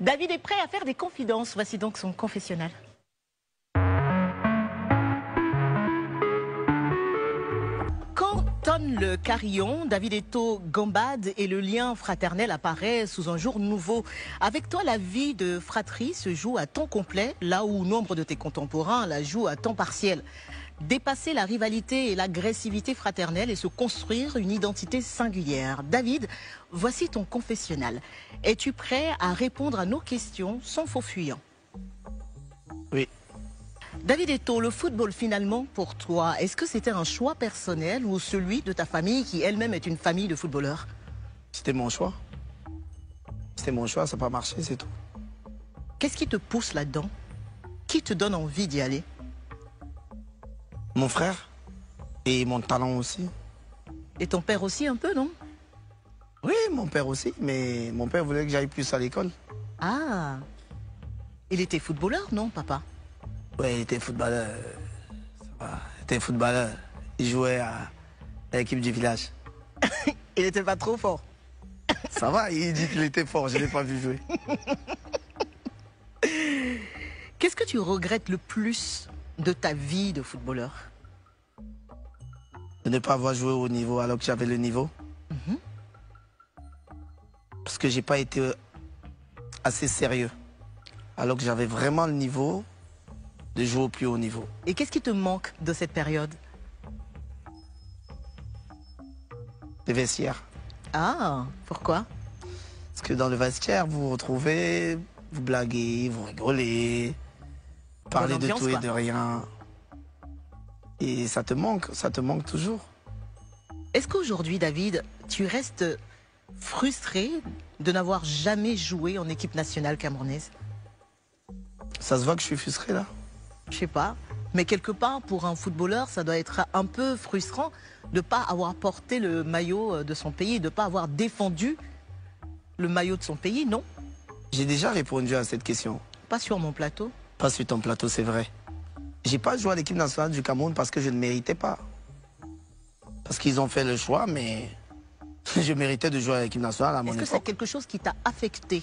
David est prêt à faire des confidences. Voici donc son confessionnal. Quand tonne le carillon, David Eto'o gambade et le lien fraternel apparaît sous un jour nouveau. Avec toi, la vie de fratrie se joue à temps complet, là où nombre de tes contemporains la jouent à temps partiel. Dépasser la rivalité et l'agressivité fraternelle et se construire une identité singulière. David, voici ton confessionnal. Es-tu prêt à répondre à nos questions sans faux fuyant? Oui. David Eto'o, le football finalement pour toi, est-ce que c'était un choix personnel ou celui de ta famille qui elle-même est une famille de footballeurs? C'était mon choix. C'était mon choix, ça n'a pas marché, c'est tout. Qu'est-ce qui te pousse là-dedans? Qui te donne envie d'y aller? Mon frère et mon talent aussi. Et ton père aussi un peu, non? Oui, mon père aussi, mais mon père voulait que j'aille plus à l'école. Ah, il était footballeur, non, papa? Oui, il était footballeur. Ça va. Il était footballeur. Il jouait à l'équipe du village. Il n'était pas trop fort. Ça va, il dit qu'il était fort, je ne l'ai pas vu jouer. Qu'est-ce que tu regrettes le plus de ta vie de footballeur? De ne pas avoir joué au niveau alors que j'avais le niveau. Parce que j'ai pas été assez sérieux. Alors que j'avais vraiment le niveau de jouer au plus haut niveau. Et qu'est-ce qui te manque de cette période? Les vestiaires. Ah, pourquoi? Parce que dans le vestiaire, vous vous retrouvez, vous blaguez, vous rigolez, parlez de tout et de rien. Et ça te manque toujours. Est-ce qu'aujourd'hui, David, tu restes frustré de n'avoir jamais joué en équipe nationale camerounaise? Ça se voit que je suis frustré là? Je sais pas, mais quelque part, pour un footballeur, ça doit être un peu frustrant de ne pas avoir porté le maillot de son pays, de ne pas avoir défendu le maillot de son pays, non? J'ai déjà répondu à cette question. Pas sur mon plateau. Pas sur ton plateau, c'est vrai. J'ai pas joué à l'équipe nationale du Cameroun parce que je ne méritais pas. Parce qu'ils ont fait le choix, mais je méritais de jouer à l'équipe nationale à mon époque. Est-ce que c'est quelque chose qui t'a affecté?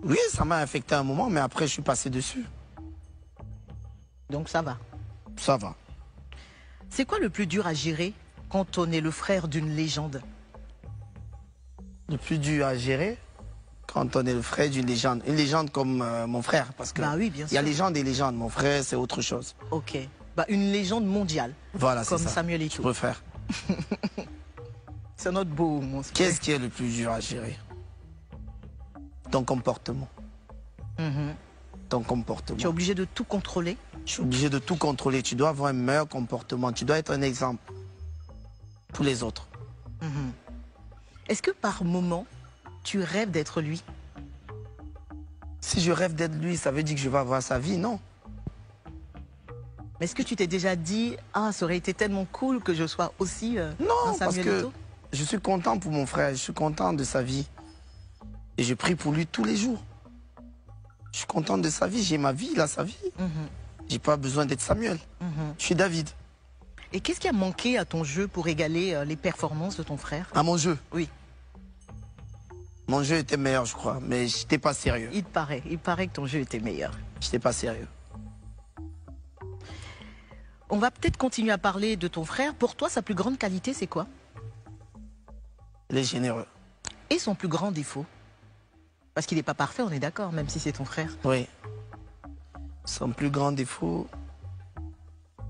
Oui, ça m'a affecté un moment, mais après je suis passé dessus. Donc ça va. Ça va. C'est quoi le plus dur à gérer quand on est le frère d'une légende? Le plus dur à gérer quand on est le frère d'une légende. Une légende comme mon frère, parce que bah oui, bien sûr. Il y a légende et légende. Mon frère, c'est autre chose. Ok. Bah, une légende mondiale. Voilà, c'est ça. Comme Samuel Je Eto'o. préfère. C'est notre beau, mon frère. Qu'est-ce qui est le plus dur à gérer? Ton comportement. Ton comportement. Tu es obligé de tout contrôler? Je suis obligé de tout contrôler. Tu dois avoir un meilleur comportement. Tu dois être un exemple pour les autres. Est-ce que par moment, tu rêves d'être lui? Si je rêve d'être lui, ça veut dire que je vais avoir sa vie, non? Mais est-ce que tu t'es déjà dit, ah, ça aurait été tellement cool que je sois aussi non, un Samuel parce que Eto'o? je suis content pour mon frère. Je suis content de sa vie. Et je prie pour lui tous les jours. Je suis content de sa vie. J'ai ma vie, il a sa vie. J'ai pas besoin d'être Samuel. Je suis David. Et qu'est-ce qui a manqué à ton jeu pour égaler les performances de ton frère? À mon jeu? Oui. Mon jeu était meilleur, je crois, mais je n'étais pas sérieux. Il paraît que ton jeu était meilleur. Je n'étais pas sérieux. On va peut-être continuer à parler de ton frère. Pour toi, sa plus grande qualité, c'est quoi? Il est généreux. Et son plus grand défaut? Parce qu'il n'est pas parfait, on est d'accord, même si c'est ton frère. Oui. Son plus grand défaut,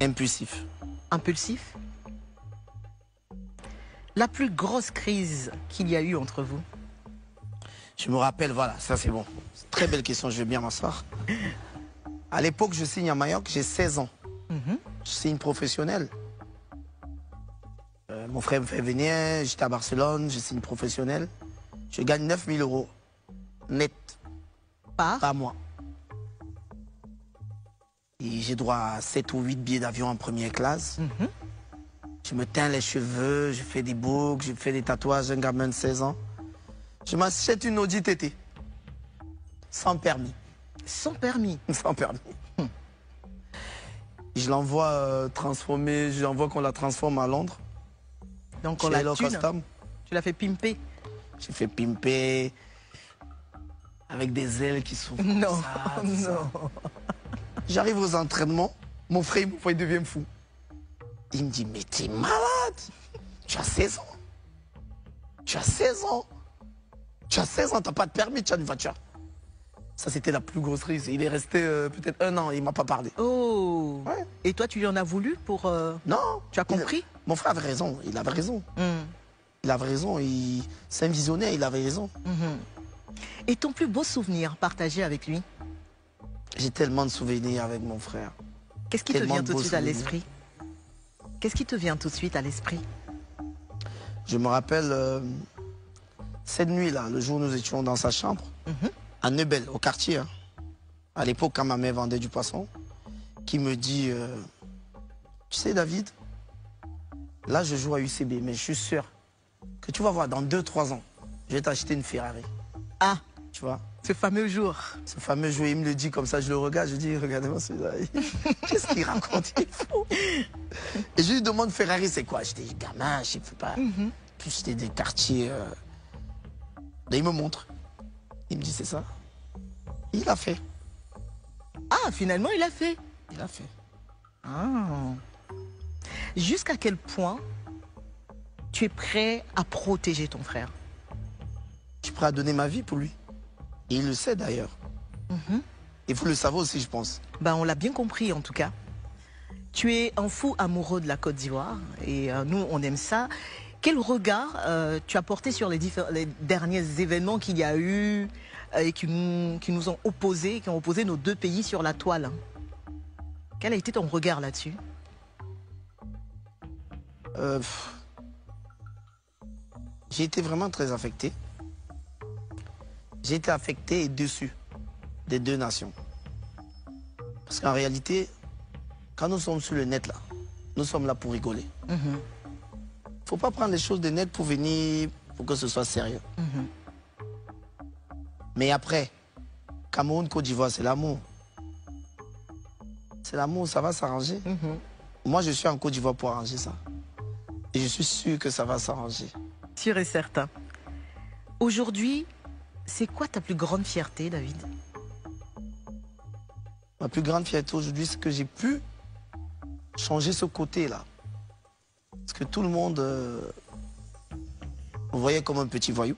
impulsif. Impulsif? La plus grosse crise qu'il y a eu entre vous? Je me rappelle, voilà, ça c'est bon. Très belle question, je vais bien m'asseoir. À l'époque, je signe à Majorque, j'ai 16 ans. Je signe professionnel. Mon frère me fait venir, j'étais à Barcelone, je signe professionnel. Je gagne 9 000 € net par mois. Et j'ai droit à 7 ou 8 billets d'avion en première classe. Je me teins les cheveux, je fais des boucles, je fais des tatouages, un gamin de 16 ans. Je m'achète une Audi TT. Sans permis. Sans permis? Sans permis. Je l'envoie transformer, je l'envoie qu'on la transforme à Londres. Donc on l'a custom. Tu l'as fait pimper? J'ai fait pimper avec des ailes qui s'ouvrent. Non, Ça. non. J'arrive aux entraînements, mon frère, il devient fou. Il me dit, mais t'es malade. Tu as 16 ans. Tu as 16 ans. Tu as 16 ans, t'as pas de permis, tu as une voiture. Ça, c'était la plus grosse risque. Il est resté peut-être 1 an, il m'a pas parlé. Oh. Ouais. Et toi, tu lui en as voulu pour... Non. Tu as compris? Mon frère avait raison, il avait raison. Il avait raison, c'est un visionnaire, il avait raison. Et ton plus beau souvenir partagé avec lui? J'ai tellement de souvenirs avec mon frère. Qu'est-ce qui te Tellement vient de tout de beaux suite à souvenirs. l'esprit? Qu'est-ce qui te vient tout de suite à l'esprit? Je me rappelle cette nuit-là, le jour où nous étions dans sa chambre, à Neubel, au quartier, hein, à l'époque quand ma mère vendait du poisson, qui me dit, tu sais David, là je joue à UCB, mais je suis sûr que tu vas voir dans 2-3 ans, je vais t'acheter une Ferrari. Ah, Tu vois, ce fameux jour. ce fameux jour, il me le dit comme ça, je le regarde, je dis, regardez-moi celui-là. Qu'est-ce qu'il raconte? Il est fou. Et je lui demande, Ferrari, c'est quoi? J'étais gamin, je ne sais pas. Puis c'était des quartiers. Et il me montre. Il me dit, c'est ça. Il a fait. Ah, finalement, il a fait. Il a fait. Ah. Jusqu'à quel point tu es prêt à protéger ton frère? Je suis prêt à donner ma vie pour lui. Et il le sait d'ailleurs. Et vous le savez aussi, je pense. Ben, on l'a bien compris en tout cas. Tu es un fou amoureux de la Côte d'Ivoire et nous, on aime ça. Quel regard tu as porté sur les derniers événements qu'il y a eu et qui nous ont opposés, qui ont opposé nos deux pays sur la toile? Quel a été ton regard là-dessus? J'ai été vraiment très affecté. J'ai été affecté et déçu des deux nations. Parce qu'en réalité, quand nous sommes sur le net là, nous sommes là pour rigoler. Faut pas prendre les choses de net pour venir, pour que ce soit sérieux. Mais après, Cameroun, Côte d'Ivoire, c'est l'amour. C'est l'amour, ça va s'arranger. Moi, je suis en Côte d'Ivoire pour arranger ça. Et je suis sûr que ça va s'arranger. Sûr et certain. Aujourd'hui, c'est quoi ta plus grande fierté, David? Ma plus grande fierté aujourd'hui, c'est que j'ai pu changer ce côté-là. Parce que tout le monde me voyait comme un petit voyou.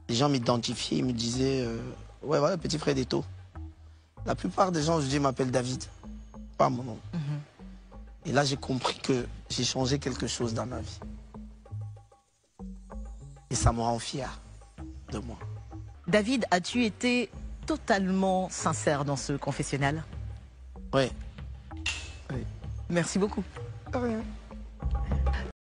Les gens m'identifiaient, ils me disaient ouais, voilà, petit frère d'Eto. La plupart des gens aujourd'hui m'appellent David, pas mon nom. Et là, j'ai compris que j'ai changé quelque chose dans ma vie. Et ça me rend fier de moi. David, as-tu été totalement sincère dans ce confessionnal? Ouais. Merci beaucoup. Rien.